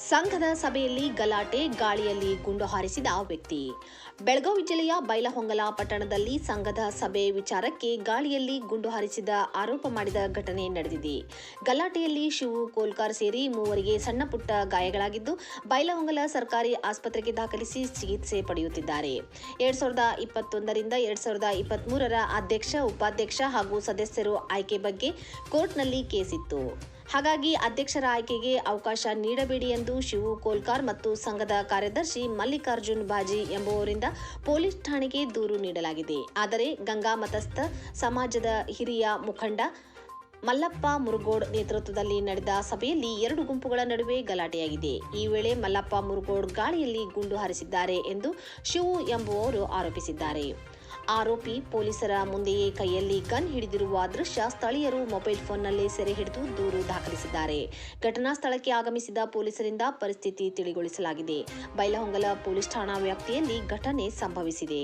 ಸಂಘದ ಸಭೆಯಲ್ಲಿ ಗಲಾಟೆ, ಗಾಳಿಯಲ್ಲಿ ಗುಂಡು ಹಾರಿಸಿದ ವ್ಯಕ್ತಿ. ಬೆಳಗಾವಿ ಜಿಲ್ಲೆಯ ಬೈಲಹೊಂಗಲ ಪಟ್ಟಣದಲ್ಲಿ ಸಂಘದ ಸಭೆ ವಿಚಾರಕ್ಕೆ ಗಾಳಿಯಲ್ಲಿ ಗುಂಡು ಹಾರಿಸಿದ ಆರೋಪ ಮಾಡಿದ ಘಟನೆ ನಡೆದಿದೆ. ಗಲಾಟೆಯಲ್ಲಿ ಶಿವು ಕೋಲ್ಕಾರ್ ಸೇರಿ ಮೂವರಿಗೆ ಸಣ್ಣಪುಟ್ಟ ಗಾಯಗಳಾಗಿದ್ದು, ಬೈಲಹೊಂಗಲ ಸರ್ಕಾರಿ ಆಸ್ಪತ್ರೆಗೆ ದಾಖಲಿಸಿ ಚಿಕಿತ್ಸೆ ಪಡೆಯುತ್ತಿದ್ದಾರೆ. 2021 ರಿಂದ 2023ರ ಅಧ್ಯಕ್ಷ, ಉಪಾಧ್ಯಕ್ಷ ಹಾಗೂ ಸದಸ್ಯರು ಆಯ್ಕೆ ಬಗ್ಗೆ ಕೋರ್ಟ್ನಲ್ಲಿ ಕೇಸಿತ್ತು. ಹಾಗಾಗಿ ಅಧ್ಯಕ್ಷರ ಆಯ್ಕೆಗೆ ಅವಕಾಶ ನೀಡಬೇಡಿ ಎಂದು ಶಿವು ಕೋಲ್ಕಾರ್ ಮತ್ತು ಸಂಘದ ಕಾರ್ಯದರ್ಶಿ ಮಲ್ಲಿಕಾರ್ಜುನ್ ಬಾಜಿ ಎಂಬುವರಿಂದ ಪೊಲೀಸ್ ಠಾಣೆಗೆ ದೂರು ನೀಡಲಾಗಿದೆ. ಆದರೆ ಗಂಗಾ ಮತಸ್ಥ ಸಮಾಜದ ಹಿರಿಯ ಮುಖಂಡ ಮಲ್ಲಪ್ಪ ಮುರುಗೋಡ್ ನೇತೃತ್ವದಲ್ಲಿ ನಡೆದ ಸಭೆಯಲ್ಲಿ ಎರಡು ಗುಂಪುಗಳ ನಡುವೆ ಗಲಾಟೆಯಾಗಿದೆ. ಈ ವೇಳೆ ಮಲ್ಲಪ್ಪ ಮುರುಗೋಡ್ ಗಾಳಿಯಲ್ಲಿ ಗುಂಡು ಹಾರಿಸಿದ್ದಾರೆ ಎಂದು ಶಿವು ಎಂಬುವವರು ಆರೋಪಿಸಿದ್ದಾರೆ. ಆರೋಪಿ ಪೊಲೀಸರ ಮುಂದೆಯೇ ಕೈಯಲ್ಲಿ ಗನ್ ಹಿಡಿದಿರುವ ದೃಶ್ಯ ಸ್ಥಳೀಯರು ಮೊಬೈಲ್ ಫೋನ್ನಲ್ಲಿ ಸೆರೆ ಹಿಡಿದು ದೂರು ದಾಖಲಿಸಿದ್ದಾರೆ. ಘಟನಾ ಸ್ಥಳಕ್ಕೆ ಆಗಮಿಸಿದ ಪೊಲೀಸರಿಂದ ಪರಿಸ್ಥಿತಿ ತಿಳಿಗೊಳಿಸಲಾಗಿದೆ. ಬೈಲಹೊಂಗಲ ಪೊಲೀಸ್ ಠಾಣಾ ವ್ಯಾಪ್ತಿಯಲ್ಲಿ ಘಟನೆ ಸಂಭವಿಸಿದೆ.